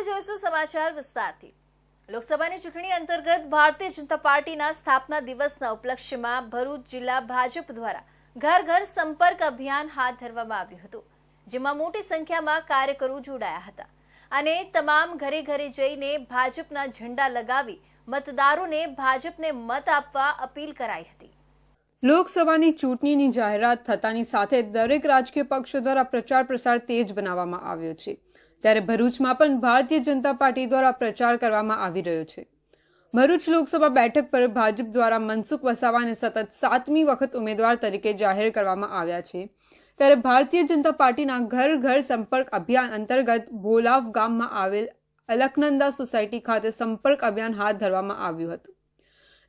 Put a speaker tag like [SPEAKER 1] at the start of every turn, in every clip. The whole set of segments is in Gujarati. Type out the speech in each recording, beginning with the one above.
[SPEAKER 1] જોઈશું સમાચાર વિસ્તારથી। લોકસભાની ચૂંટણી અંતર્ગત ભારતીય જનતા પાર્ટીના સ્થાપના દિવસના ઉપલક્ષ્યમાં ભરૂચ જિલ્લા ભાજપ દ્વારા ઘર ઘર સંપર્ક અભિયાન હાથ ધરવામાં આવ્યું હતું, જેમાં મોટી સંખ્યામાં કાર્યકરો જોડાયા હતા અને તમામ ઘરે ઘરે જઈને ભાજપના ઝંડા લગાવી મતદારોને ભાજપને મત આપવા અપીલ કરાઈ હતી।
[SPEAKER 2] લોકસભાની ચૂંટણીની જાહેરાત થતાની સાથે દરેક રાજકીય પક્ષો દ્વારા પ્રચાર પ્રસાર તેજ બનાવવામાં આવ્યો છે, ત્યારે ભરૂચમાં પણ ભારતીય જનતા પાર્ટી દ્વારા પ્રચાર કરવામાં આવી રહ્યો છે। ભરૂચ લોકસભા બેઠક પર ભાજપ દ્વારા મનસુખ વસાવાને સતત 7મી વખત ઉમેદવાર તરીકે જાહેર કરવામાં આવ્યા છે, ત્યારે ભારતીય જનતા પાર્ટીના ઘર ઘર સંપર્ક અભિયાન અંતર્ગત ભોલાવ ગામમાં આવેલ અલકનંદા સોસાયટી ખાતે સંપર્ક અભિયાન હાથ ધરવામાં આવ્યું હતું,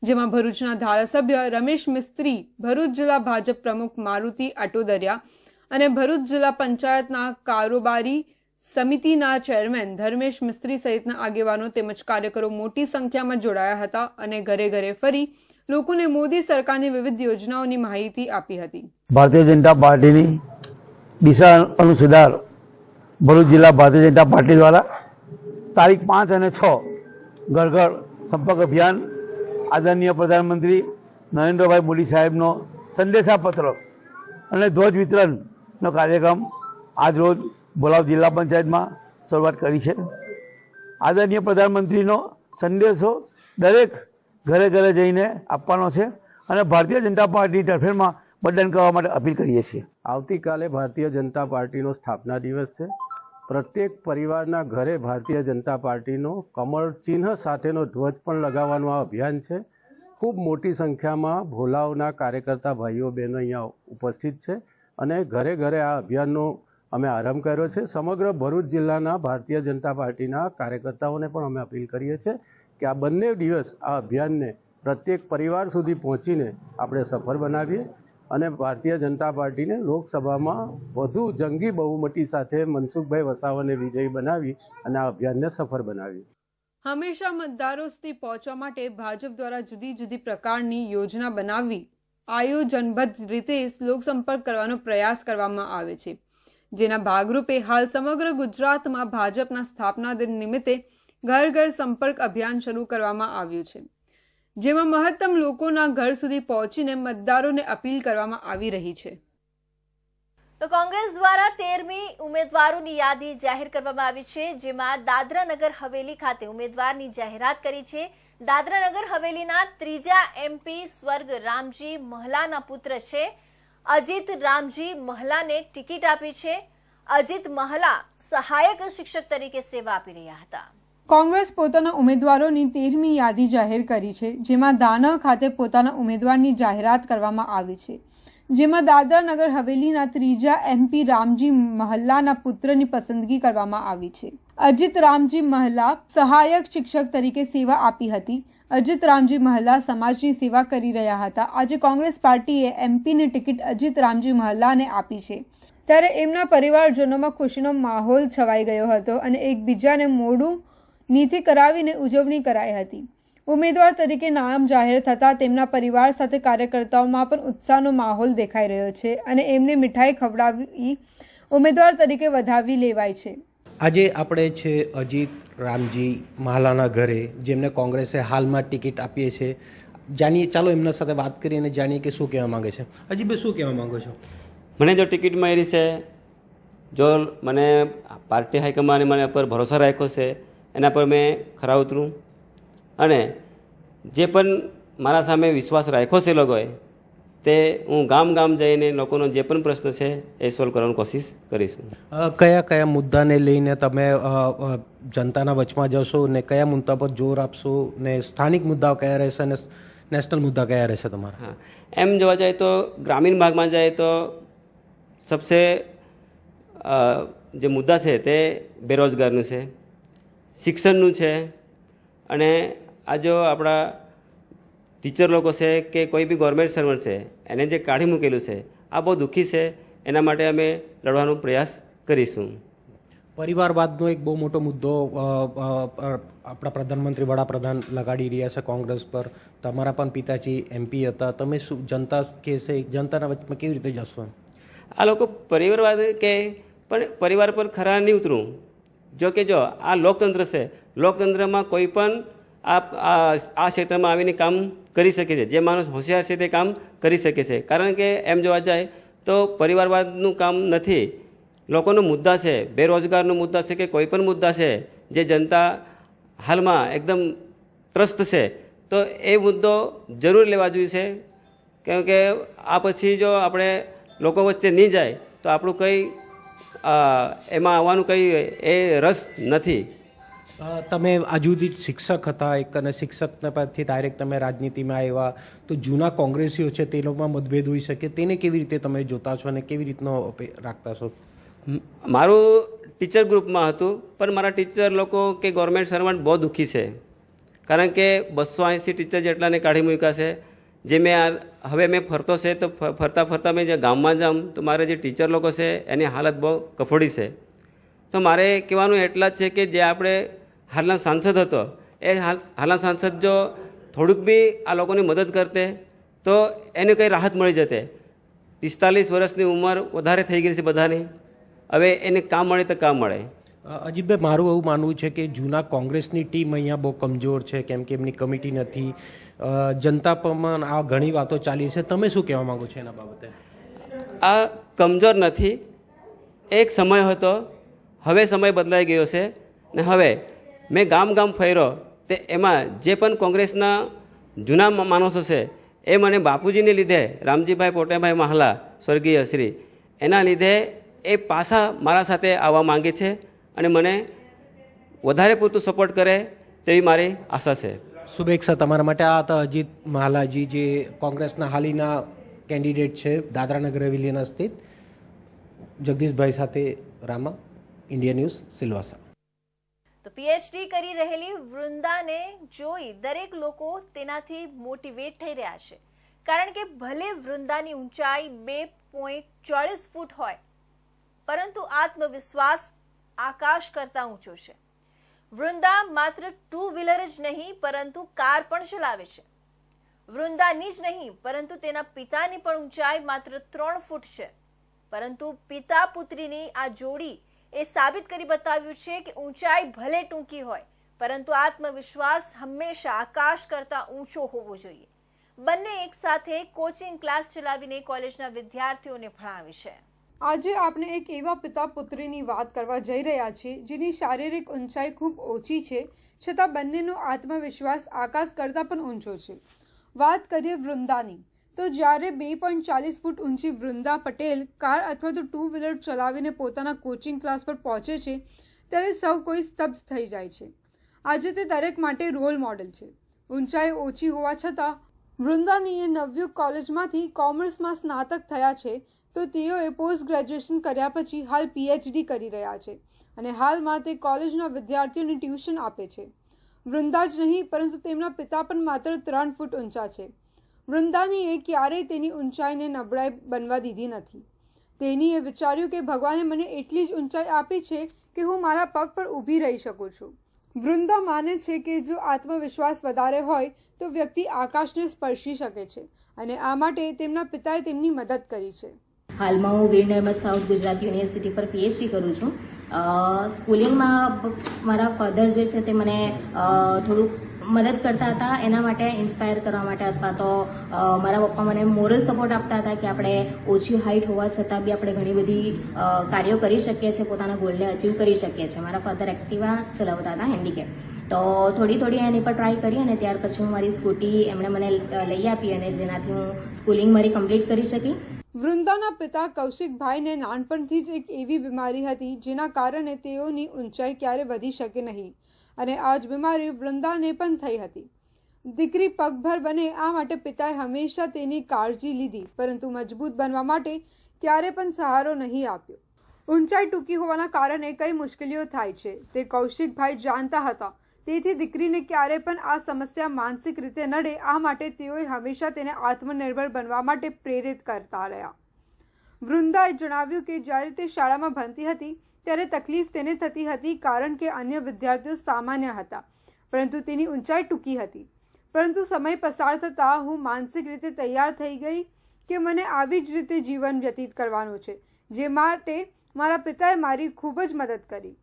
[SPEAKER 2] જેમાં ભરૂચના ધારાસભ્ય રમેશ મિસ્ત્રી, ભરૂચ જિલ્લા ભાજપ પ્રમુખ મારુતિ અટોદરિયા અને ભરૂચ જિલ્લા પંચાયતના કારોબારી સમિતિના ચેરમેન ધર્મેશ મિસ્ત્રી સહિતના આગેવાનો તેમજ કાર્યકરો મોટી સંખ્યામાં જોડાયા હતા અને ઘરે ઘરે ફરી લોકોને મોદી સરકારની વિવિધ યોજનાઓની માહિતી આપી હતી।
[SPEAKER 3] ભારતીય જનતા પાર્ટીની દિશા અનુસાર ભરૂચ જિલ્લા ભારતીય જનતા પાર્ટી દ્વારા તારીખ 5 અને 6 ઘર ઘર સંપર્ક અભિયાન આદરણીય પ્રધાનમંત્રી નરેન્દ્રભાઈ મોદી સાહેબનો સંદેશાપત્ર અને ધ્વજ વિતરણનો કાર્યક્રમ આજરોજ ભોલાવ જિલ્લા પંચાયતમાં શરૂઆત કરી છે। આદરણીય પ્રધાનમંત્રીનો સંદેશો દરેક ઘરે ઘરે જઈને આપવાનો છે અને ભારતીય જનતા પાર્ટી તરફેણમાં મતદાન કરવા માટે અપીલ કરીએ છીએ।
[SPEAKER 4] આવતીકાલે ભારતીય જનતા પાર્ટીનો સ્થાપના દિવસ છે। પ્રત્યેક પરિવારના ઘરે ભારતીય જનતા પાર્ટીનો કમળ ચિહ્ન સાથેનો ધ્વજ પણ લગાવવાનું આ અભિયાન છે। ખૂબ મોટી સંખ્યામાં ભોલાવના કાર્યકર્તા ભાઈઓ બહેનો અહીંયા ઉપસ્થિત છે અને ઘરે ઘરે આ અભિયાનનો અમે આરંભ કર્યો છે। સમગ્ર ભરૂચ જિલ્લાના ભારતીય જનતા પાર્ટીના કાર્યકર્તાઓને પણ અમે અપીલ કરીએ છીએ કે આ બંને દિવસ આ અભિયાનને પ્રત્યેક પરિવાર સુધી પહોંચીને આપણે સફળ બનાવીએ અને ભારતીય જનતા પાર્ટીને લોકસભામાં વધુ જંગી બહુમતી સાથે મનસુખભાઈ વસાવાને વિજયી બનાવી અને આ અભિયાનને સફળ બનાવીએ।
[SPEAKER 2] હંમેશા મતદારો સુધી પહોંચવા માટે ભાજપ દ્વારા જુદી જુદી પ્રકારની યોજના બનાવી આયોજનબદ્ધ રીતે લોકસંપર્ક કરવાનો પ્રયાસ કરવામાં આવે છે, જેના ભાગરૂપે હાલ સમગ્ર ગુજરાતમાં ભાજપના સ્થાપના દિન નિમિત્તે ઘર ઘર સંપર્ક અભિયાન શરૂ કરવામાં આવ્યું છે, જેમાં મહત્તમ લોકોના ઘર સુધી પહોંચીને મતદારોને અપીલ કરવામાં આવી રહી છે।
[SPEAKER 1] તો કોંગ્રેસ દ્વારા 13મી ઉમેદવારોની યાદી જાહેર કરવામાં આવી છે, જેમાં દાદરા નગર હવેલી ખાતે ઉમેદવારની જાહેરાત કરી છે। દાદરા નગર હવેલીના 3જા MP સ્વર્ગ રામજી મહલાના પુત્ર છે અજીત રામજી મહલાને ટિકિટ આપી છે। અજીત મહલા સહાયક શિક્ષક તરીકે સેવા આપી રહ્યા હતા।
[SPEAKER 2] કોંગ્રેસ પોતાના ઉમેદવારોની 13મી યાદી જાહેર કરી છે, જેમાં દાનવ ખાતે પોતાના ઉમેદવારની જાહેરાત કરવામાં આવી છે, જેમાં દાદરા નગર હવેલીના 3જા MP રામજી મહલાના પુત્રની પસંદગી કરવામાં આવી છે। અજીત રામજી મહલા સહાયક શિક્ષક તરીકે સેવા આપી હતી। અજીત રામજી મહલા સમાજની સેવા કરી રહ્યા હતા। આજે કોંગ્રેસ પાર્ટીએ MPની ટિકિટ અજીત રામજી મહલાને આપી છે, ત્યારે એમના પરિવારજનોમાં ખુશીનો માહોલ છવાઈ ગયો હતો અને એકબીજાને મોઢું નીતિ કરાવીને ઉજવણી કરાઈ હતી। ઉમેદવાર તરીકે નામ જાહેર થતાં તેમના પરિવાર સાથે કાર્યકર્તાઓમાં પણ ઉત્સાહનો માહોલ દેખાઈ રહ્યો છે અને એમને મીઠાઈ ખવડાવી ઉમેદવાર તરીકે વધાવી લેવાય છે।
[SPEAKER 5] આજે આપણે છે અજીત રામજી મહાલાના ઘરે, જેમને કોંગ્રેસે હાલમાં ટિકિટ આપીએ છે। જાણીએ, ચાલો એમના સાથે વાત કરીએ અને જાણીએ કે શું કહેવા માંગે છે। અજીતભાઈ, શું કહેવા માંગો છો?
[SPEAKER 6] મને જો ટિકિટ મળી છે, જો મને પાર્ટી હાઈકમાન્ડે મને પર ભરોસો રાખ્યો છે, એના પર મેં ખરા ઉતરું અને જે પણ મારા સામે વિશ્વાસ રાખ્યો છે લોકોએ, તે હું ગામ ગામ જઈને લોકોનો જે પણ પ્રશ્ન છે એ સોલ્વ કરવાની કોશિશ કરીશું।
[SPEAKER 5] કયા કયા મુદ્દાને લઈને તમે જનતાના વચમાં જશો ને કયા મુદ્દા પર જોર આપશો ને સ્થાનિક મુદ્દાઓ કયા રહેશે અને નેશનલ મુદ્દા કયા રહેશે તમારા?
[SPEAKER 6] હા, એમ જોવા જાય તો ગ્રામીણ ભાગમાં જાય તો સબસે જે મુદ્દા છે તે બેરોજગારનું છે, શિક્ષણનું છે અને આ જો આપણા ટીચર લોકો છે કે કોઈ બી ગવર્મેન્ટ સર્વન્ટ છે એને જે કાઢી મૂકેલું છે, આ બહુ દુઃખી છે। એના માટે અમે લડવાનો પ્રયાસ કરીશું।
[SPEAKER 5] પરિવારવાદનો એક બહુ મોટો મુદ્દો આપણા પ્રધાનમંત્રી વડાપ્રધાન લગાડી રહ્યા છે કોંગ્રેસ પર। તમારા પણ પિતાજી MP હતા, તમે શું જનતા કે છે જનતાના વચમાં કેવી રીતે જશો?
[SPEAKER 6] આ લોકો પરિવારવાદ કે પણ પરિવાર પર ખરા નહીં ઉતરું, જો કે જો આ લોકતંત્ર છે, લોકતંત્રમાં કોઈ પણ આ ક્ષેત્રમાં આવીને કામ કરી શકે છે. જે માણસ હોશિયાર છે તે કામ કરી શકે છે. કારણ કે એમ જોવા જાય તો પરિવારવાદનું કામ નથી, લોકોનો મુદ્દા છે, બેરોજગારનો મુદ્દા છે કે કોઈ પણ મુદ્દા છે જે જનતા હાલમાં એકદમ ત્રસ્ત છે, તો એ મુદ્દો જરૂર લેવા જોઈએ છે. કેમ કે આ પછી જો આપણે લોકો વચ્ચે નહીં જાય તો આપણું કંઈ એમાં આવવાનું કંઈ એ રસ નથી.
[SPEAKER 5] તમે હજુ સુધી શિક્ષક હતા એક, અને શિક્ષકના પરથી ડાયરેક્ટ તમે રાજનીતિમાં આવ્યા, તો જૂના કોંગ્રેસીઓ છે તે લોકોમાં મતભેદ હોઈ શકે, તેને કેવી રીતે તમે જોતા છો અને કેવી રીતનો રાખતા છો?
[SPEAKER 6] મારું ટીચર ગ્રુપમાં હતું, પણ મારા ટીચર લોકો કે ગવર્મેન્ટ સર્વન્ટ બહુ દુઃખી છે. કારણ કે 280 ટીચર જેટલાને કાઢી મૂક્યા છે. જે હવે મેં ફરતો છે તો ફરતા મેં જે ગામમાં જાઉં તો મારે જે ટીચર લોકો છે એની હાલત બહુ કફોડી છે. તો મારે કહેવાનું એટલા જ છે કે જે આપણે હાલના સાંસદ હતો એ હાલના સાંસદ જો થોડુંક બી આ લોકોની મદદ કરતે તો એને કંઈ રાહત મળી જતે. 45 વર્ષની ઉંમર વધારે થઈ ગઈ છે બધાની, હવે એને કામ મળે તો કામ મળે.
[SPEAKER 5] અજીતભાઈ, મારું એવું માનવું છે કે જૂના કોંગ્રેસની ટીમ અહીંયા બહુ કમજોર છે, કેમ કે એમની કમિટી નથી. જનતા પણ આ ઘણી વાતો ચાલી છે, તમે શું કહેવા માગો છો એના બાબતે?
[SPEAKER 6] આ કમજોર નથી, એક સમય હતો, હવે સમય બદલાઈ ગયો છે. ને હવે મેં ગામ ફર્યો તે એમાં જે પણ કોંગ્રેસના જૂના માણસો છે એ મને બાપુજીને લીધે, રામજીભાઈ પોટેભાઈ મહાલા સ્વર્ગીય શ્રી, એના લીધે એ પાછા મારા સાથે આવવા માંગે છે અને મને વધારે પૂરતું સપોર્ટ કરે તેવી મારી આશા છે.
[SPEAKER 5] શુભેચ્છા તમારા માટે. આ હતા અજીત મહાલાજી, જે કોંગ્રેસના હાલીના કેન્ડિડેટ છે દાદરાનગર હવેલીના સ્થિત. જગદીશભાઈ સાથે રામા, ઇન્ડિયા ન્યૂઝ, સિલવાસા.
[SPEAKER 1] તો પીએચડી કરી રહેલી વૃંદાને જોઈ દરેક લોકો તેનાથી મોટિવેટ થઈ રહ્યા છે. કારણ કે ભલે વૃંદાની ઊંચાઈ 2.40 ફૂટ હોય, પરંતુ આત્મવિશ્વાસ આકાશ કરતા ઊંચો છે. વૃંદા માત્ર 2 વ્હીલર જ નહીં પરંતુ કાર પણ ચલાવે છે. વૃંદાની જ નહીં પરંતુ તેના પિતાની પણ ઊંચાઈ માત્ર 3 ફૂટ છે. પરંતુ પિતા પુત્રીની આ જોડી એ સાબિત કરી બતાવ્યું છે કે ઊંચાઈ ભલે ટૂંકી હોય પરંતુ આત્મવિશ્વાસ હંમેશા આકાશ કરતા ઊંચો હોવો જોઈએ. બંને એક સાથે કોચિંગ ક્લાસ ચલાવીને કોલેજના વિદ્યાર્થીઓને ભણાવે છે.
[SPEAKER 2] આજે આપણે એક એવા પિતા પુત્રીની વાત કરવા જઈ રહ્યા છીએ જેની શારીરિક ઊંચાઈ ખૂબ ઓછી છે, છતાં બંનેનો આત્મવિશ્વાસ આકાશ કરતાં પણ ઊંચો છે. વાત કરીએ વૃંદાની, તો જ્યારે 2.40 ફૂટ ઊંચી વૃંદા પટેલ કાર અથવા તો 2 વ્હીલર ચલાવીને પોતાના કોચિંગ ક્લાસ પર પહોંચે છે ત્યારે સૌ કોઈ સ્તબ્ધ થઈ જાય છે. આજે તે દરેક માટે રોલ મોડેલ છે. ઊંચાઈ ઓછી હોવા છતાં વૃંદાનીએ નવયુગ કોલેજમાંથી કોમર્સમાં સ્નાતક થયા છે, તો તેઓએ પોસ્ટ ગ્રેજ્યુએશન કર્યા પછી હાલ પીએચડી કરી રહ્યા છે અને હાલમાં તે કોલેજના વિદ્યાર્થીઓને ટ્યુશન આપે છે. વૃંદા જ નહીં પરંતુ તેમના પિતા પણ માત્ર 3 ફૂટ ઊંચા છે. વૃંદાનીએ ક્યારેય તેની ઊંચાઈને નબળાઈ બનવા દીધી નથી. તેનીએ વિચાર્યું કે ભગવાને મને એટલી જ ઊંચાઈ આપી છે કે હું મારા પગ પર ઊભી રહી શકું છું. વૃંદા માને છે કે જો આત્મવિશ્વાસ વધારે હોય તો વ્યક્તિ આકાશને સ્પર્શી શકે છે અને આ માટે તેમના પિતાએ તેમની મદદ કરી છે.
[SPEAKER 7] હાલમાં હું વીર નર્મદ સાઉથ ગુજરાત યુનિવર્સિટી પર પીએચડી કરું છું. સ્કૂલિંગમાં મારા ફાધર જે છે તે મને થોડુંક મદદ કરતા હતા, એના માટે ઇન્સ્પાયર કરવા માટે, અથવા તો મારા પપ્પા મને મોરલ સપોર્ટ આપતા હતા કે આપણે ઓછી હાઇટ હોવા છતાં બી આપણે ઘણી બધી કાર્યો કરી શકીએ છીએ, પોતાના ગોલને અચીવ કરી શકીએ છીએ. મારા ફાધર એક્ટિવા ચલાવતા હતા, હેન્ડીકેપ. તો થોડી એની પર ટ્રાય કરી અને ત્યાર પછી હું મારી સ્કૂટી એમણે મને લઈ આપી અને જેનાથી હું સ્કૂલિંગ મારી કમ્પ્લીટ કરી શકી.
[SPEAKER 2] વૃંદાના પિતા કૌશિકભાઈને નાનપણથી જ એક એવી બીમારી હતી જેના કારણે તેઓની ઊંચાઈ ક્યારે વધી શકે નહીં અને આ જ બીમારી વૃંદાને પણ થઈ હતી. દીકરી પગભર બને આ માટે પિતાએ હંમેશા તેની કાળજી લીધી, પરંતુ મજબૂત બનવા માટે ક્યારે પણ સહારો નહીં આપ્યો. ઊંચાઈ ટૂંકી હોવાના કારણે કઈ મુશ્કેલીઓ થાય છે તે કૌશિકભાઈ જાણતા હતા, તેથી દીકરીને ક્યારે પણ આ સમસ્યા માનસિક રીતે નડે આ માટે તેઓએ હંમેશા તેને આત્મનિર્ભર બનવા માટે પ્રેરિત કરતા રહ્યા. વૃંદાએ જણાવ્યું કે જ્યારે તે શાળામાં ભણતી હતી ત્યારે તકલીફ તેને થતી હતી કારણ કે અન્ય વિદ્યાર્થીઓ સામાન્ય હતા પરંતુ તેની ઊંચાઈ ટૂંકી હતી. પરંતુ સમય પસાર થતાં હું માનસિક રીતે તૈયાર થઈ ગઈ કે મને આવી જ રીતે જીવન વ્યતીત કરવાનું છે, જે માટે મારા પિતાએ મારી ખૂબ જ મદદ કરી.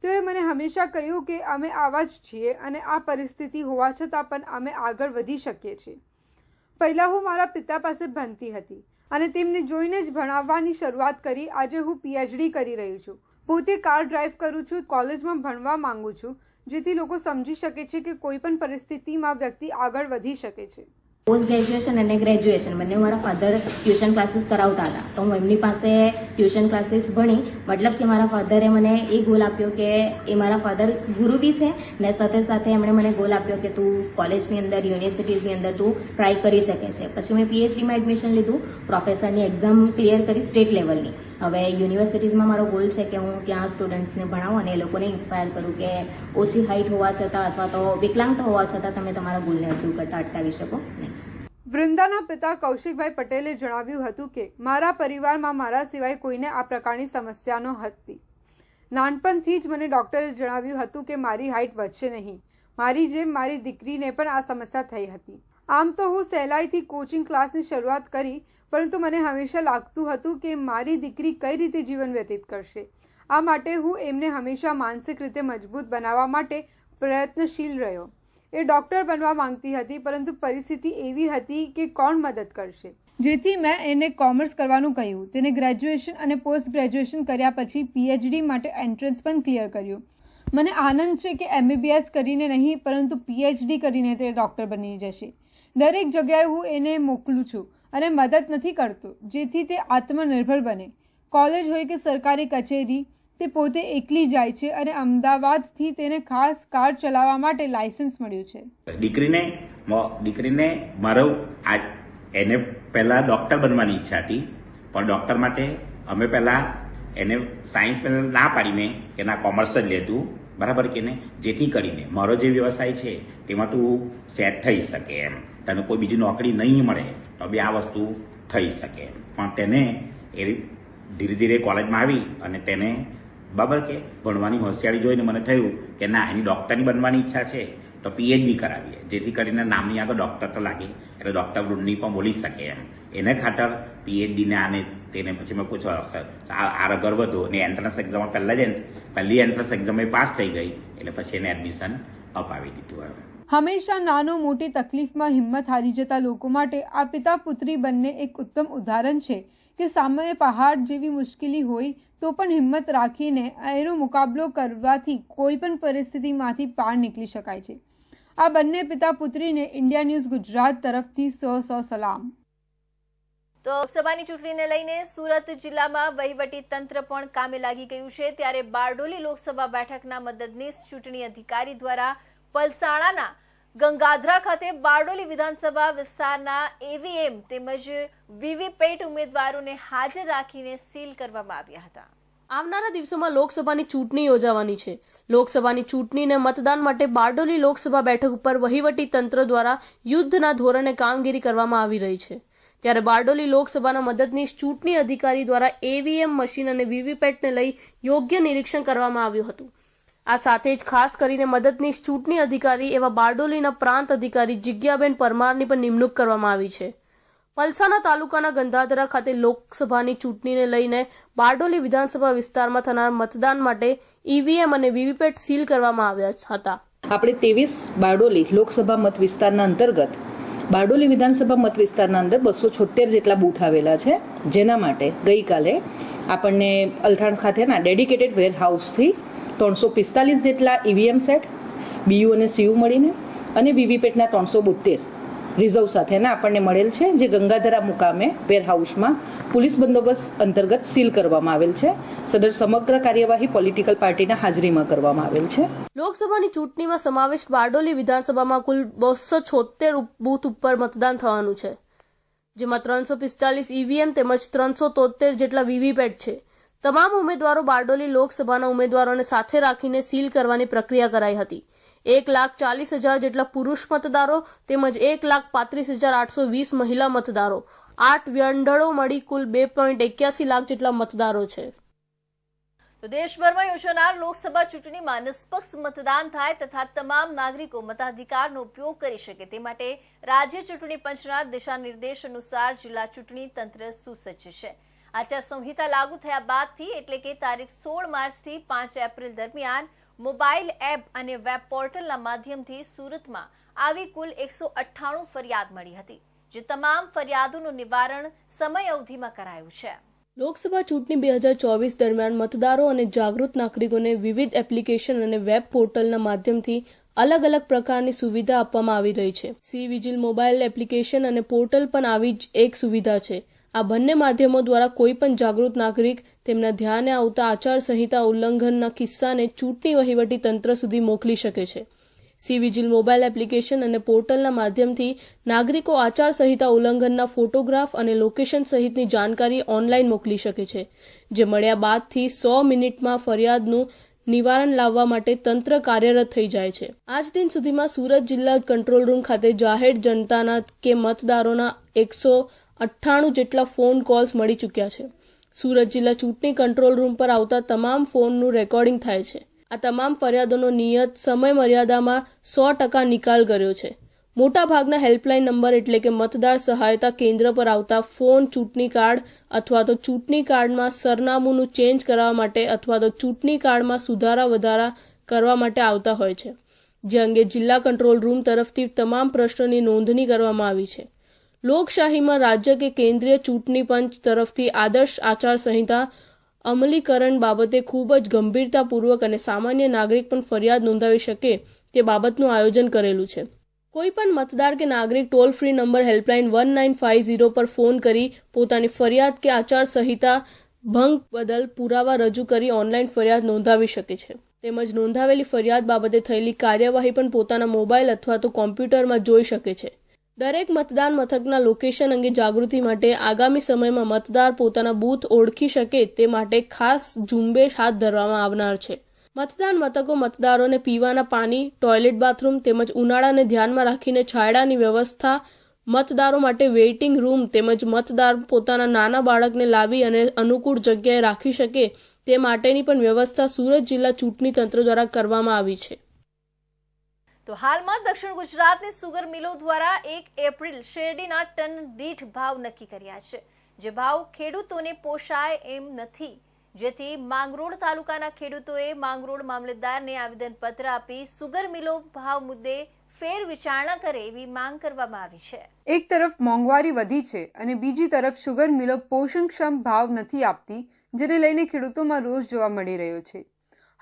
[SPEAKER 2] તેઓએ મને હંમેશા કહ્યું કે અમે આવા જ છીએ અને આ પરિસ્થિતિ હોવા છતાં પણ અમે આગળ વધી શકીએ છીએ. પહેલાં હું મારા પિતા પાસે ભણતી હતી અને તેમને જોઈને જ ભણાવવાની શરૂઆત કરી. આજે હું PhD કરી રહી છું. પોતે કાર ડ્રાઈવ કરું છું, કોલેજમાં ભણવા માંગુ છું, જેથી લોકો સમજી શકે છે કે કોઈ પણ પરિસ્થિતિમાં વ્યક્તિ આગળ વધી શકે છે.
[SPEAKER 7] પોસ્ટ ગ્રેજ્યુએશન અને ગ્રેજ્યુએશન બંને મારા ફાધર ટ્યુશન ક્લાસીસ કરાવતા હતા, તો હું એમની પાસે ટ્યુશન ક્લાસીસ ભણી. મતલબ કે મારા ફાધરે મને એ ગોલ આપ્યો કે એ મારા ફાધર ગુરુ બી છે ને સાથે સાથે એમણે મને ગોલ આપ્યો કે તું કોલેજની અંદર, યુનિવર્સિટીઝની અંદર તું ટ્રાય કરી શકે છે. પછી મેં PhDમાં એડમિશન લીધું, પ્રોફેસરની એક્ઝામ ક્લિયર કરી સ્ટેટ લેવલની. હવે યુનિવર્સિટીઝમાં મારો ગોલ છે કે હું ત્યાં સ્ટુડન્ટ્સને ભણાવું અને એ લોકોને ઇન્સ્પાયર કરું કે ઓછી હાઇટ હોવા છતાં અથવા તો વિકલાંગ હોવા છતાં તમે તમારા ગોલને અચીવ કરતા અટકાવી શકો નહીં.
[SPEAKER 2] વૃંદાના પિતા કૌશિકભાઈ પટેલે જણાવ્યું હતું કે મારા પરિવારમાં મારા સિવાય કોઈને આ પ્રકારની સમસ્યા ન હતી. નાનપણથી જ મને ડૉક્ટરે જણાવ્યું હતું કે મારી હાઇટ વધશે નહીં. મારી જેમ મારી દીકરીને પણ આ સમસ્યા થઈ હતી. આમ તો હું સહેલાઈથી કોચિંગ ક્લાસની શરૂઆત કરી, પરંતુ મને હંમેશા લાગતું હતું કે મારી દીકરી કઈ રીતે જીવન વ્યતીત કરશે. આ માટે હું એમને હંમેશા માનસિક રીતે મજબૂત બનાવવા માટે પ્રયત્નશીલ રહ્યો. એ ડૉક્ટર બનવા માંગતી હતી, પરંતુ પરિસ્થિતિ એવી હતી કે કોણ મદદ કરશે, જેથી મેં એને કોમર્સ કરવાનું કહ્યું. તેને ગ્રેજ્યુએશન અને પોસ્ટ ગ્રેજ્યુએશન કર્યા પછી PhD માટે એન્ટ્રન્સ પણ ક્લિયર કર્યું. મને આનંદ છે કે MBBS કરીને નહીં, પરંતુ PhD કરીને તે ડૉક્ટર બની જશે. દરેક જગ્યાએ હું એને મોકલું છું અને મદદ નથી કરતો, જેથી તે આત્મનિર્ભર બને. કોલેજ હોય કે સરકારી કચેરી, તે પોતે એકલી જાય છે અને અમદાવાદથી તેને ખાસ કાર ચલાવવા માટે લાયસન્સ મળ્યું છે.
[SPEAKER 8] દીકરીને મારો એને પહેલા ડૉક્ટર બનવાની ઈચ્છા હતી, પણ ડૉક્ટર માટે અમે પહેલા એને સાયન્સ પહેલા ના પાડીને કે ના કોમર્સ જ લેતું, બરાબર કે ને, જેથી કરીને મારો જે વ્યવસાય છે તેમાં તું સેટ થઈ શકે એમ, તને કોઈ બીજી નોકરી નહીં મળે તો બી આ વસ્તુ થઈ શકે. પણ તેને એ ધીરે ધીરે કોલેજમાં આવી અને તેને બરાબર કે ભણવાની હોશિયારી જોઈને મને થયું કે ના, એની ડૉક્ટરની બનવાની ઈચ્છા છે તો PhD કરાવીએ, જેથી કરીને નામની આગળ ડૉક્ટર તો લાગે એટલે ડૉક્ટર વૃંદની પણ બોલી શકે એમ. એને ખાતર PhDને આને તેને પછી મેં પૂછવા આગળ વધુ અને એન્ટ્રન્સ એક્ઝામ પહેલી એન્ટ્રન્સ એક્ઝામ પાસ થઈ ગઈ એટલે પછી એને એડમિશન અપાવી દીધું.
[SPEAKER 2] હંમેશા નાનો મોટી તકલીફમાં હિંમત હારી જતા લોકો માટે આ પિતા પુત્રી બંને એક ઉત્તમ ઉદાહરણ છે કે સામે પહાડ જેવી મુશ્કેલી હોય તો પણ હિંમત રાખીને એનો મુકાબલો કરવાથી કોઈ પણ પરિસ્થિતિમાંથી પાર નીકળી શકાય છે. આ બંને પિતા પુત્રીને ઇન્ડિયા ન્યૂઝ ગુજરાત તરફથી 100 સલામ.
[SPEAKER 1] તો લોકસભાની ચૂંટણીને લઈને સુરત જિલ્લામાં વહીવટી તંત્ર પણ કામે લાગી ગયું છે. ત્યારે બારડોલી લોકસભા બેઠકના મદદનીશ ચૂંટણી અધિકારી દ્વારા પલસાણાના ગંગાધરા ખાતે બારડોલી વિધાનસભા વિસ્તારના EVM તેમજ વીવીપેટ ઉમેદવારોને હાજર રાખીને સીલ કરવામાં આવ્યા હતા.
[SPEAKER 9] આવનારા દિવસોમાં લોકસભાની ચૂંટણી યોજાવાની છે. લોકસભાની ચૂંટણીને મતદાન માટે બારડોલી લોકસભા બેઠક ઉપર વહીવટી તંત્ર દ્વારા યુદ્ધના ધોરણે કામગીરી કરવામાં આવી રહી છે. ત્યારે બારડોલી લોકસભાના મદદનીશ ચૂંટણી અધિકારી દ્વારા EVM મશીન અને વીવીપેટને લઈ યોગ્ય નિરીક્ષણ કરવામાં આવ્યું હતું. આ સાથે જ ખાસ કરીને મદદનીશ ચૂંટણી અધિકારી એવા બારડોલીના પ્રાંત અધિકારી જિજ્ઞાબેન પરમારની પણ નિમણૂક કરવામાં આવી છે. પલસાણા તાલુકાના ગંગાધરા ખાતે લોકસભાની ચૂંટણીને લઈને બારડોલી વિધાનસભા વિસ્તારમાં થનાર મતદાન માટે EVM અને વીવીપેટ સીલ કરવામાં આવ્યા હતા.
[SPEAKER 10] આપણે 23 બારડોલી લોકસભા મત વિસ્તારના અંતર્ગત બારડોલી વિધાનસભા મત વિસ્તારના અંદર 276 જેટલા બૂથ આવેલા છે, જેના માટે ગઈકાલે આપણને અલથાણ ખાતેના ડેડિકેટેડ વેરહાઉસથી 345 જેટલા EVM સેટ, BU અને CU મળીને અને વીવીપેટના 372 રિઝર્વ સાથેના આપણને મળેલ છે, જે ગંગાધરા મુકામે વેરહાઉસમાં પોલીસ બંદોબસ્ત અંતર્ગત સીલ કરવામાં આવેલ છે. સદર સમગ્ર કાર્યવાહી પોલિટિકલ પાર્ટીના હાજરીમાં કરવામાં આવેલ છે.
[SPEAKER 9] લોકસભાની ચૂંટણીમાં સમાવિષ્ટ બારડોલી વિધાનસભામાં કુલ 276 બૂથ ઉપર મતદાન થવાનું છે, જેમાં 345 EVM તેમજ 373 જેટલા વીવીપેટ છે. તમામ ઉમેદવારો બારડોલી લોકસભાના ઉમેદવારોને સાથે રાખીને સીલ કરવાની પ્રક્રિયા કરાઈ હતી. 1,40,000 જેટલા પુરુષ મતદારો તેમજ 1,35,820 મહિલા મતદારો, 8 વ્યંઢળો મળી કુલ 2.81 લાખ જેટલા મતદારો છે.
[SPEAKER 1] તો દેશભરમાં યોજાનાર લોકસભા ચૂંટણીમાં નિષ્પક્ષ મતદાન થાય તથા તમામ નાગરિકો મતાધિકારનો ઉપયોગ કરી શકે તે માટે રાજ્ય ચૂંટણી પંચના દિશા નિર્દેશ અનુસાર જિલ્લા ચૂંટણી તંત્ર સુસજ્જ છે. આચારસંહિતા લાગુ થયા બાદથી એટલે કે તારીખ 16 માર્ચથી 5 એપ્રિલ દરમિયાન મોબાઈલ એપ અને વેબ પોર્ટલના માધ્યમથી સુરતમાં આવી કુલ 198 ફરિયાદ મળી હતી, જે તમામ ફરિયાદોનું નિવારણ સમય અવધિમાં કરાયું છે.
[SPEAKER 9] લોકસભા ચૂંટણી 2024 દરમિયાન મતદારો અને જાગૃત નાગરિકોને વિવિધ એપ્લિકેશન અને વેબ પોર્ટલના માધ્યમથી અલગ અલગ પ્રકારની સુવિધા આપવામાં આવી રહી છે. સી વિજિલ મોબાઈલ એપ્લિકેશન અને પોર્ટલ પણ આવી જ એક સુવિધા છે. આ બંને માધ્યમો દ્વારા કોઈ પણ જાગૃત નાગરિક તેમના ધ્યાને આવતા આચારસંહિતા ઉલ્લંઘનના કિસ્સાને ચૂંટણી વહીવટી તંત્ર સુધી મોકલી શકે છે. સી વિજિલ મોબાઈલ એપ્લિકેશન અને પોર્ટલના માધ્યમથી નાગરિકો આચારસંહિતા ઉલ્લંઘનના ફોટોગ્રાફ અને લોકેશન સહિતની જાણકારી ઓનલાઈન મોકલી શકે છે, જે મળ્યા બાદથી 100 મિનિટમાં ફરિયાદનું નિવારણ લાવવા માટે તંત્ર કાર્યરત થઈ જાય છે. આજ દિન સુધીમાં સુરત જિલ્લા કંટ્રોલ રૂમ ખાતે જાહેર જનતાના કે મતદારોના 198 જેટલા ફોન કોલ્સ મળી ચૂક્યા છે. સુરત જિલ્લા ચૂંટણી કંટ્રોલ રૂમ પર આવતા તમામ ફોનનું રેકોર્ડિંગ થાય છે. આ તમામ ફરિયાદોનો નિયત સમય મર્યાદામાં 100% નિકાલ કર્યો છે. મોટાભાગના હેલ્પલાઇન નંબર એટલે કે મતદાર સહાયતા કેન્દ્ર પર આવતા ફોન ચૂંટણી કાર્ડ અથવા તો ચૂંટણી કાર્ડમાં સરનામુંનું ચેન્જ કરવા માટે અથવા તો ચૂંટણી કાર્ડમાં સુધારા વધારા કરવા માટે આવતા હોય છે, જે અંગે જિલ્લા કંટ્રોલ રૂમ તરફથી તમામ પ્રશ્નોની નોંધણી કરવામાં આવી છે. લોકશાહીમાં રાજ્ય કે કેન્દ્રીય ચૂંટણી પંચ તરફથી આદર્શ આચારસંહિતા અમલીકરણ બાબતે ખૂબ જ ગંભીરતાપૂર્વક અને સામાન્ય નાગરિક પણ ફરિયાદ નોંધાવી શકે તે બાબતનું આયોજન કરેલું છે. કોઈ પણ મતદાર કે નાગરિક ટોલ ફ્રી નંબર હેલ્પલાઇન 1950 પર ફોન કરી પોતાની ફરિયાદ કે આચારસંહિતા ભંગ બદલ પુરાવા રજૂ કરી ઓનલાઈન ફરિયાદ નોંધાવી શકે છે. તેમજ નોંધાવેલી ફરિયાદ બાબતે થયેલી કાર્યવાહી પણ પોતાના મોબાઈલ અથવા તો કોમ્પ્યુટરમાં જોઈ શકે છે. દરેક મતદાન મથકના લોકેશન અંગે જાગૃતિ માટે આગામી સમયમાં મતદાર પોતાના બૂથ ઓળખી શકે તે માટે ખાસ ઝુંબેશ હાથ ધરવામાં આવનાર છે. મતદાન મથકો મતદારોને પીવાના પાણી, ટોયલેટ, બાથરૂમ તેમજ ઉનાળાને ધ્યાનમાં રાખીને છાંયડાની વ્યવસ્થા, મતદારો માટે વેઇટિંગ રૂમ તેમજ મતદાર પોતાના નાના બાળકને લાવી અને અનુકૂળ જગ્યાએ રાખી શકે તે માટેની પણ વ્યવસ્થા સુરત જિલ્લા ચૂંટણી તંત્ર દ્વારા કરવામાં આવી છે.
[SPEAKER 1] તો હાલમાં દક્ષિણ ગુજરાતની સુગર મિલો દ્વારા 1 એપ્રિલ શેરડીના ટન દીઠ ભાવ નક્કી કર્યા છે, જે ભાવ ખેડૂતોને પોષાય એમ નથી, જેથી માંગરોળ તાલુકાના ખેડૂતોએ માંગરોળ મામલતદારને આવેદનપત્ર આપી સુગર મિલો ભાવ મુદ્દે ફેર વિચારણા કરે એવી માંગ કરવામાં આવી છે.
[SPEAKER 2] એક તરફ મોંઘવારી વધી છે અને બીજી તરફ શુગર મિલો પોષણક્ષમ ભાવ નથી આપતી, જેને લઈને ખેડૂતોમાં રોષ જોવા મળી રહ્યો છે.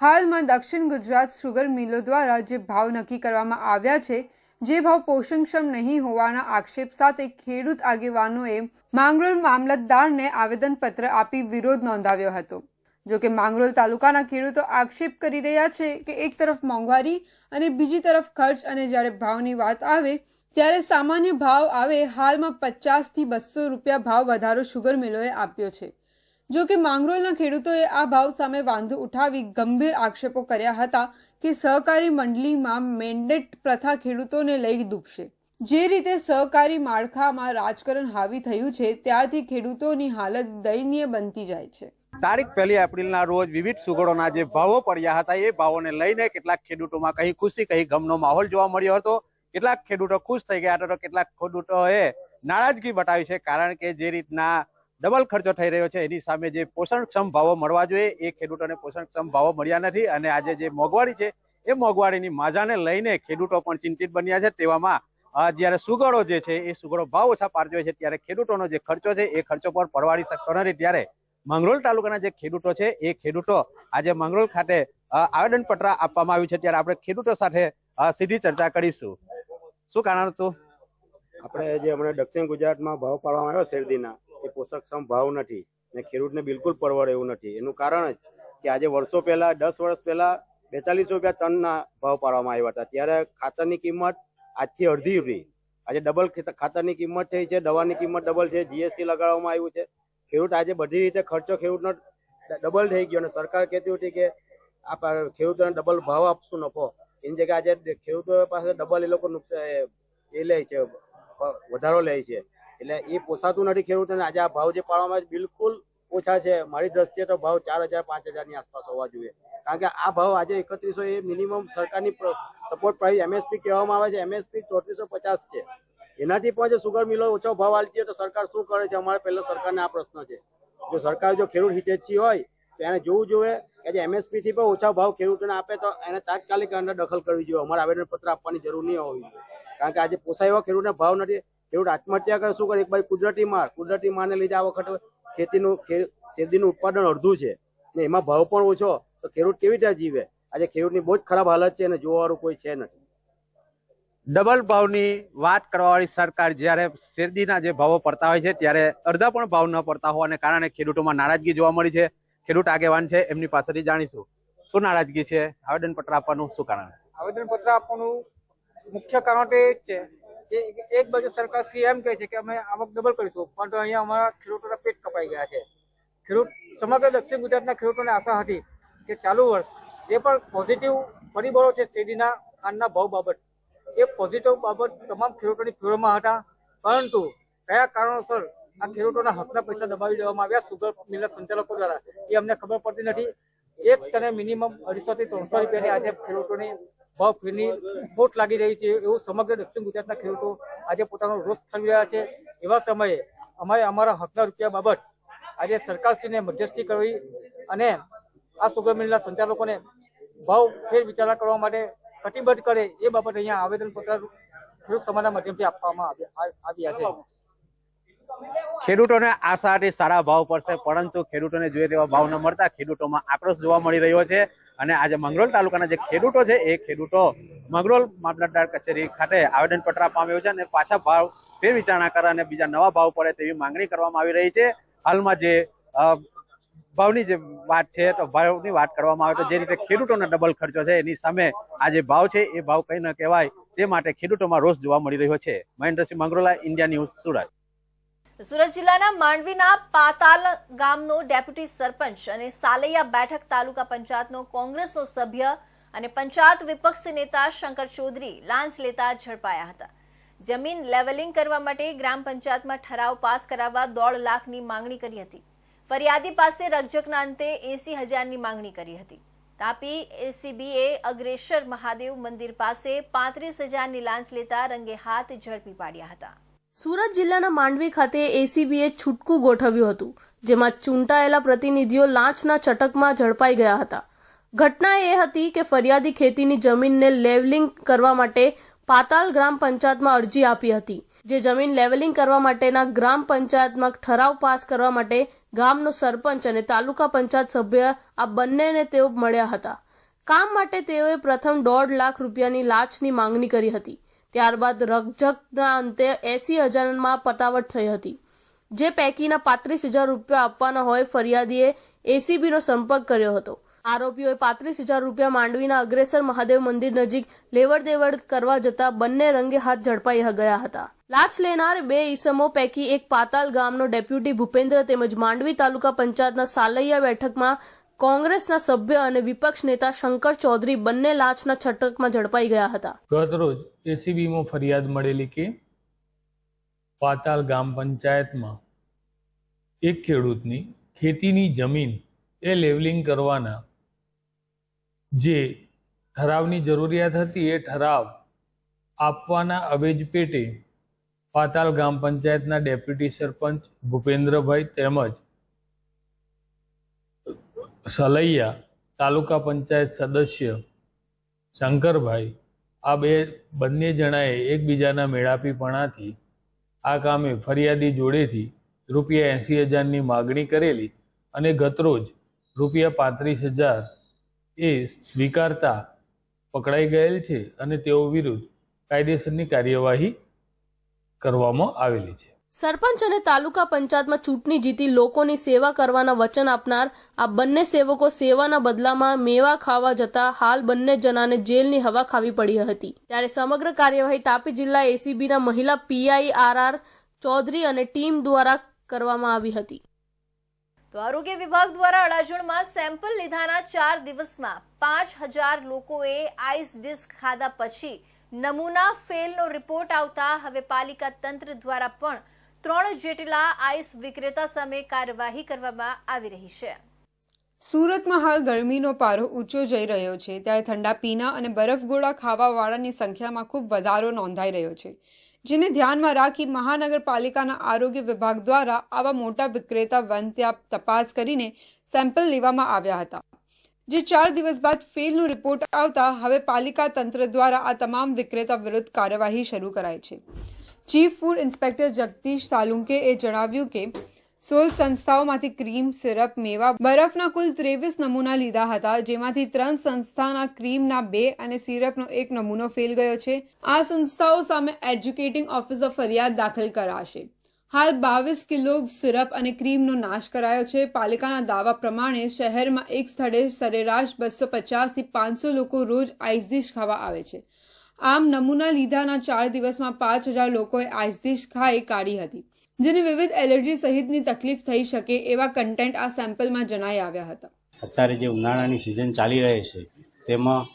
[SPEAKER 2] હાલમાં દક્ષિણ ગુજરાત શુગર મિલો દ્વારા જે ભાવ નક્કી કરવામાં આવ્યા છે, જે ભાવ પોષણક્ષમ નહીં હોવાના આક્ષેપ સાથે ખેડૂત આગેવાનોએ માંગરોળ મામલતદારને આવેદનપત્ર આપી વિરોધ નોંધાવ્યો હતો. જો કે માંગરોળ તાલુકાના ખેડૂતો આક્ષેપ કરી રહ્યા છે કે એક તરફ મોંઘવારી અને બીજી તરફ ખર્ચ, અને જ્યારે ભાવની વાત આવે ત્યારે સામાન્ય ભાવ આવે હાલમાં 50 થી 200 રૂપિયા ભાવ વધારો શુગર મિલોએ આપ્યો છે. જો કે માંગરોળના ખેડૂતોએ આ ભાવ સામે વાંધો ઉઠાવી ગંભીર આક્ષેપો કર્યા હતા કે સહકારી મંડળીમાં મેન્ડેટ પ્રથા ખેડૂતોને લઈ ડૂબશે. જે રીતે સહકારી માળખામાં રાજકારણ હાવી થયું છે, ત્યારથી ખેડૂતોની હાલત દયનીય બનતી જાય છે.
[SPEAKER 11] તારીખ 1 એપ્રિલના રોજ વિવિધ સુગરોના જે ભાવો પડ્યા હતા, એ ભાવોને લઈને કેટલાક ખેડૂતોમાં કહી ખુશી કહી ગમનો માહોલ જોવા મળ્યો હતો. કેટલાક ખેડૂતો ખુશ થઈ ગયા હતા તો કેટલાક ખેડૂતોએ નારાજગી બતાવી છે, કારણ કે જે રીતના ડબલ ખર્ચો થઈ રહ્યો છે એની સામે જે પોષણક્ષમ ભાવો મળવા જોઈએ એ ખેડૂતોને પોષણક્ષમ ભાવો મળ્યા નથી. અને આજે જે મોંઘવારી છે એ મોંઘવારીની માજાને લઈને ખેડૂતો પણ ચિંતિત બન્યા છે. તેવામાં જ્યારે સુગરો જે છે એ સુગરો ભાવ ઓછા પાડતી હોય છે, ત્યારે ખેડૂતોનો જે ખર્ચો છે એ ખર્ચો પણ પરવાડી શકતો નથી. ત્યારે માંગરોળ તાલુકાના જે ખેડૂતો છે એ ખેડૂતો આજે માંગરોળ ખાતે આવેદનપત્ર આપવામાં આવ્યું છે. ત્યારે આપણે ખેડૂતો સાથે સીધી ચર્ચા કરીશું. શું કારણ હતું?
[SPEAKER 12] આપણે જે હમણાં દક્ષિણ ગુજરાતમાં ભાવ પાડવામાં આવ્યો શેરડીના, એ પોષકક્ષમ ભાવ નથી ને ખેડૂતને બિલકુલ પરવડે એવું નથી. એનું કારણ જ કે આજે વર્ષો પહેલા 10 વર્ષ પહેલા 42 રૂપિયા ટનના ભાવ પાડવામાં આવ્યા હતા. ત્યારે ખાતરની કિંમત આજથી અડધી હતી, આજે ડબલ ખાતરની કિંમત થઈ છે, દવાની કિંમત ડબલ છે, જીએસટી લગાડવામાં આવ્યું છે. ખેડૂત આજે બધી રીતે ખર્ચો ખેડૂતનો ડબલ થઈ ગયો અને સરકાર કહેતી હતી કે આ ખેડૂતોને ડબલ ભાવ આપશું નફો, એની જગ્યાએ આજે ખેડૂતો પાસે ડબલ એ લોકો એ લે છે, વધારો લે છે. એટલે એ પોસાતું નથી ખેડૂતોને. આજે આ ભાવ જે પાડવામાં આવે બિલકુલ ઓછા છે. મારી દ્રષ્ટિએ તો ભાવ 4000-5000 ની આસપાસ હોવા જોઈએ, કારણ કે આ ભાવ આજે 3100 એ મિનિમમ સરકારની સપોર્ટ પ્રાઇસ MSP કહેવામાં આવે છે. MSP 3450 છે. એનાથી પણ જો સુગર મિલો ઓછો ભાવ આપતી હોય તો સરકાર શું કરે છે? અમારે પહેલા સરકારને આ પ્રશ્ન છે. જો સરકાર જો ખેડૂત હિતેચ્છી હોય તો એને જોવું જોઈએ કે જે MSP થી પણ ઓછા ભાવ ખેડૂતોને આપે તો એને તાત્કાલિક અંદર દખલ કરવી જોઈએ. અમારે આવેદનપત્ર આપવાની જરૂર નહીં હોવી જોઈએ, કારણ કે આજે પોસાય એવા ખેડૂતને ભાવ નથી. ખેડૂત આત્મહત્યા કરે શું કરે? એક બાજુ કુદરતી મારને લીધે આ વખતે શેરડીનું ઉત્પાદન અડધું છે ને એમાં ભાવ પણ ઓછો, તો ખેડૂત કેવી રીતે જીવે? આજે ખેડૂતની બહુ જ ખરાબ હાલત છે અને જોવાવાળું કોઈ છે નથી.
[SPEAKER 11] ડબલ ભાવની વાત કરવાવાળી સરકાર જ્યારે શેરડીના જે ભાવો પડતા હોય છે ત્યારે અડધા પણ ભાવ ન પડતા હોવાને કારણે ખેડૂતોમાં નારાજગી જોવા મળી છે. ખેડૂત આગેવાન છે, એમની પાસેથી જાણીશું શું નારાજગી છે, આવેદનપત્ર આપવાનું શું કારણ?
[SPEAKER 13] આવેદનપત્ર આપવાનું મુખ્ય કારણ તો એ જ છે કે એક બાજુ સરકાર એમ કહે છે કે અમે આવક ડબલ કરીશું, પરંતુ અહીંયા અમારા ખેડૂતોના પેટ કપાઈ ગયા છે. સમગ્ર દક્ષિણ ગુજરાતના ખેડૂતોને આશા હતી કે ચાલુ વર્ષ જે પણ પોઝિટિવ પરિબળો છે શેરડીના ખાંડના ભાવ બાબત, એ પોઝિટિવ બાબત તમામ ખેડૂતોની ફેવરમાં હતા, પરંતુ કયા કારણોસર આ ખેડૂતોના હકના પૈસા દબાવી દેવામાં આવ્યા સુગર મિલના સંચાલકો દ્વારા એ અમને ખબર પડતી નથી. એક ટને મિનિમમ 250 થી 300 રૂપિયાની આજે ખેડૂતોની ભાવ ફેરની ખોટ લાગી રહી છે. એવું સમગ્ર દક્ષિણ ગુજરાતના ખેડૂતો આજે પોતાનો રોષ ઠાલવી રહ્યા છે. એવા સમયે અમારે અમારા હકના રૂપિયા બાબત આજે સરકારશ્રીને મધ્યસ્થી કરવી અને આ સુગર મિલના સંચાલકોને ભાવ ફેર વિચારણા કરવા માટે કટિબદ્ધ કરે એ બાબત અહીંયા આવેદનપત્ર ખેડૂત સમાજના માધ્યમથી આપવામાં આવ્યા છે.
[SPEAKER 11] ખેડૂતોને આશા હતી સારા ભાવ પડશે, પરંતુ ખેડૂતોને જોઈએ તેવા ભાવ ન મળતા ખેડૂતોમાં આક્રોશ જોવા મળી રહ્યો છે. અને આજે મંગરોળ તાલુકાના જે ખેડૂતો છે એ ખેડૂતો મંગરોળ મામલતદાર કચેરી ખાતે આવેદનપત્ર આપવામાં આવ્યું છે અને પાછા ભાવ ફેર વિચારણા કરે અને બીજા નવા ભાવ પડે તેવી માંગણી કરવામાં આવી રહી છે. હાલમાં જે ભાવની જે વાત છે તો ભાવની વાત કરવામાં આવે તો જે રીતે ખેડૂતોનો ડબલ ખર્ચો છે એની સામે આ જે ભાવ છે એ ભાવ કઈ ન કહેવાય, તે માટે ખેડૂતોમાં રોષ જોવા મળી રહ્યો છે. Mahendrasinh Mangrola, India News, Surat.
[SPEAKER 1] સુરત જિલ્લાના માંડવીના પાતાલ ગામનો ડેપ્યુટી સરપંચ અને સાલૈયા બેઠક તાલુકા પંચાયતનો કોંગ્રેસનો સભ્ય અને પંચાયત વિપક્ષ નેતા શંકર ચૌધરી લાંચ લેતા ઝડપાયા હતા. જમીન લેવલિંગ કરવા માટે ગ્રામ પંચાયતમાં ઠરાવ પાસ કરાવવા 1.5 લાખની માંગણી કરી હતી. ફરિયાદી પાસે રકઝકના અંતે 80,000ની માંગણી કરી હતી. તાપી એસીબીએ અગ્રેસર મહાદેવ મંદિર પાસે 35,000ની લાંચ લેતા રંગે હાથ ઝડપી પાડ્યા હતા.
[SPEAKER 9] સુરત જિલ્લાના માંડવી ખાતે એસીબીએ છૂટકું ગોઠવ્યું હતું, જેમાં ચૂંટાયેલા પ્રતિનિધિઓ લાંચના ચટકમાં ઝડપાઈ ગયા હતા. ઘટના એ હતી કે ફરિયાદી ખેતીની જમીનને લેવલિંગ કરવા માટે પાતાલ ગ્રામ પંચાયતમાં અરજી આપી હતી. જે જમીન લેવલિંગ કરવા માટેના ગ્રામ પંચાયતમાં ઠરાવ પાસ કરવા માટે ગામનો સરપંચ અને તાલુકા પંચાયત સભ્ય આ બંનેને તેઓ મળ્યા હતા. કામ માટે તેઓએ પ્રથમ 1.5 લાખ રૂપિયાની લાંચની માંગણી કરી હતી. ત્યારબાદ રકઝકના અંતે 80,000માં પતાવટ થઈ હતી, જે પૈકીના 35,000 રૂપિયા આપવાના હોય ફરિયાદીએ એસીબીનો સંપર્ક કર્યો હતો. આરોપીઓએ 35,000 રૂપિયા માંડવીના અગ્રેસર મહાદેવ મંદિર નજીક લેવડ દેવડ કરવા જતા બંને રંગે હાથ ઝડપાઈ ગયા હતા. લાંચ લેનાર 2 ઈસમો પૈકી એક પાતાલ ગામનો ડેપ્યુટી ભૂપેન્દ્ર તેમજ માંડવી તાલુકા પંચાયતના સાલૈયા બેઠકમાં કોંગ્રેસના સભ્ય અને વિપક્ષ નેતા શંકર ચૌધરી બંને લાંચના છટકમાં ઝડપાઈ ગયા હતા.
[SPEAKER 14] ગત રોજ એસીબીમાં ફરિયાદ મળેલી કે પાતાલ ગામ પંચાયતમાં એક ખેડૂતની ખેતીની જમીન એ લેવલિંગ કરવાના જે ઠરાવની જરૂરિયાત હતી એ ઠરાવ આપવાના અવેજ પેટે પાતાલ ગામ પંચાયતના ડેપ્યુટી સરપંચ ભૂપેન્દ્રભાઈ તેમજ સલૈયા તાલુકા પંચાયત સદસ્ય શંકરભાઈ આ બંને જણાએ એકબીજાના મેળાપીપણાથી આ કામે ફરિયાદી જોડેથી રૂપિયા 80,000ની માગણી કરેલી અને ગતરોજ રૂપિયા 35,000 એ સ્વીકારતા પકડાઈ ગયેલ છે અને તેઓ વિરુદ્ધ કાયદેસરની કાર્યવાહી કરવામાં આવેલી છે.
[SPEAKER 9] સરપંચ અને તાલુકા પંચાયતમાં ચૂંટણી જીતી લોકોની સેવા કરવાના વચન આપનાર આ બંને સેવકો સેવાના બદલામાં મેવા ખાવા જતા હાલ બંને જણાને જેલની હવા ખાવી પડી હતી. ત્યારે સમગ્ર કાર્યવાહી તાપી જિલ્લા એસીબીના મહિલા પીઆઈ RR ચૌધરી અને ટીમ દ્વારા કરવામાં આવી હતી.
[SPEAKER 1] તો આરોગ્ય વિભાગ દ્વારા અડાજણમાં સેમ્પલ લીધાના 4 દિવસમાં 5,000 લોકોએ આઈસ ડિસ્ક ખાધા પછી નમૂના ફેલનો રિપોર્ટ આવતા હવે પાલિકા તંત્ર દ્વારા પણ 3 જેટલા આઈસ વિક્રેતા સામે કાર્યવાહી કરવામાં આવી રહી છે.
[SPEAKER 2] સુરતમાં હાલ ગરમીનો પારો ઊંચો જઈ રહ્યો છે, ત્યારે ઠંડા પીણા અને બરફ ગોળા ખાવાવાળાની સંખ્યામાં ખૂબ વધારો નોંધાઈ રહ્યો છે. જેને ધ્યાનમાં રાખી મહાનગરપાલિકાના આરોગ્ય વિભાગ દ્વારા આવા મોટા વિક્રેતા વન ત્યાં તપાસ કરીને સેમ્પલ લેવામાં આવ્યા હતા, જે 4 દિવસ બાદ ફેલનો રિપોર્ટ આવતા હવે પાલિકા તંત્ર દ્વારા આ તમામ વિક્રેતા વિરુદ્ધ કાર્યવાહી શરૂ કરાઈ છે. ચીફ ફૂડ ઇન્સ્પેક્ટર જગદીશ સાલુંકેએ જણાવ્યું કે 16 સંસ્થાઓમાંથી ક્રીમ, સિરપ, મેવા, બરફના કુલ 23 નમૂના લીધા હતા, જેમાંથી 3 સંસ્થાના ક્રીમના 2 અને સિરપનો 1 નમૂનો ફેલ ગયો છે. આ સંસ્થાઓ સામે એજ્યુકેટિંગ ઓફિસર ફરિયાદ દાખલ કરાશે. હાલ 22 કિલો સિરપ અને ક્રીમનો નાશ કરાયો છે. પાલિકાના દાવા પ્રમાણે શહેરમાં એક સ્થળે સરેરાશ 250 થી 500 લોકો રોજ આઈસ ડીશ ખાવા આવે છે. આમ નમૂના લીધાના 4 દિવસમાં 5000 લોકોએ આઈસ ડીશ ખાઈ કાઢી હતી, જેને વિવિધ એલર્જી સહિતની તકલીફ થઈ શકે એવા કન્ટેન્ટ આ સેમ્પલમાં જણાઈ આવ્યા હતા.
[SPEAKER 15] અત્યારે જે ઉનાળાની સિઝન ચાલી રહી છે તેમાં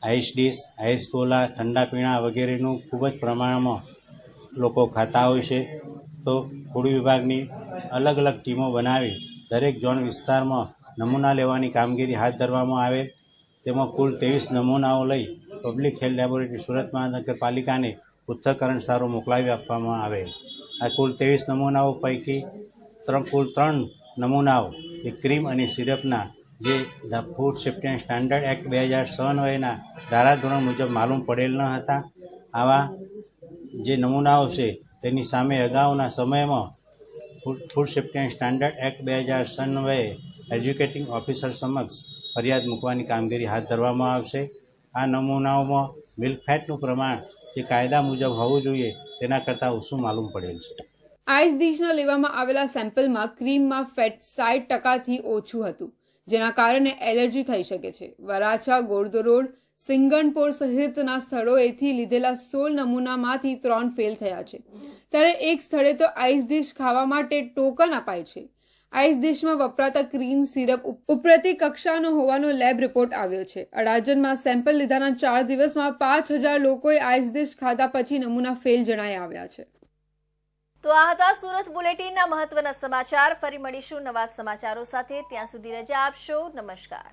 [SPEAKER 15] આઈસ ડીશ, આઈસ કોલા, ઠંડા પીણા વગેરેનું ખૂબ જ પ્રમાણમાં લોકો ખાતા હોય છે. તો ફૂડ વિભાગની અલગ અલગ ટીમો બનાવી દરેક ઝોન વિસ્તારમાં નમૂના લેવાની કામગીરી હાથ ધરવામાં આવેલ. તેમાં કુલ 23 નમૂનાઓ લઈ પબ્લિક હેલ્થ લેબોરેટરી સુરત મહાનગરપાલિકાને પૃથ્થકરણ સારો મોકલાવી આપવામાં આવેલ. આ કુલ 23 નમૂનાઓ પૈકી કુલ 3 નમૂનાઓ એ ક્રીમ અને સિરપના જે food safety and standard act 2006 અન્વયના ધારાધોરણ મુજબ માલુમ પડેલ ન હતા. આવા જે નમૂનાઓ છે તેની સામે અગાઉના સમયમાં food safety and standard act 2006 અન્વયે એજ્યુકેટિંગ ઓફિસર સમક્ષ ફરિયાદ મૂકવાની કામગીરી હાથ ધરવામાં આવશે. આ નમૂનાઓમાં મિલ્ક ફેટનું પ્રમાણ જે કાયદા મુજબ હોવું જોઈએ તેના કરતાં ઓછું માલુમ પડેલ છે.
[SPEAKER 2] આઈસ ડીશના લેવામાં આવેલા સેમ્પલમાં ક્રીમમાં ફેટ 60%થી ઓછું હતું, જેના કારણે એલર્જી થઈ શકે છે. વરાછા, ગોરધો રોડ, સિંગણપોર સહિતના સ્થળોએથી લીધેલા 16 નમૂનામાંથી 3 ફેલ થયા છે. ત્યારે એક સ્થળે તો આઈસ ડીશ ખાવા માટે ટોકન અપાય છે. આઈસ ડીશમાં વપરાતા ક્રીમ, સિરપ ઉપરતી કક્ષાનો હોવાનો લેબ રિપોર્ટ આવ્યો છે. અડાજણમાં સેમ્પલ લીધાના 4 દિવસમાં 5000 લોકોએ આઈસ ડીશ ખાધા પછી નમૂના ફેલ જણાઈ આવ્યા છે.
[SPEAKER 1] તો આ હતા સુરત બુલેટિનના મહત્વના સમાચાર. ફરી મળીશું નવા સમાચારો સાથે. ત્યાં સુધી રજા આપશો. નમસ્કાર.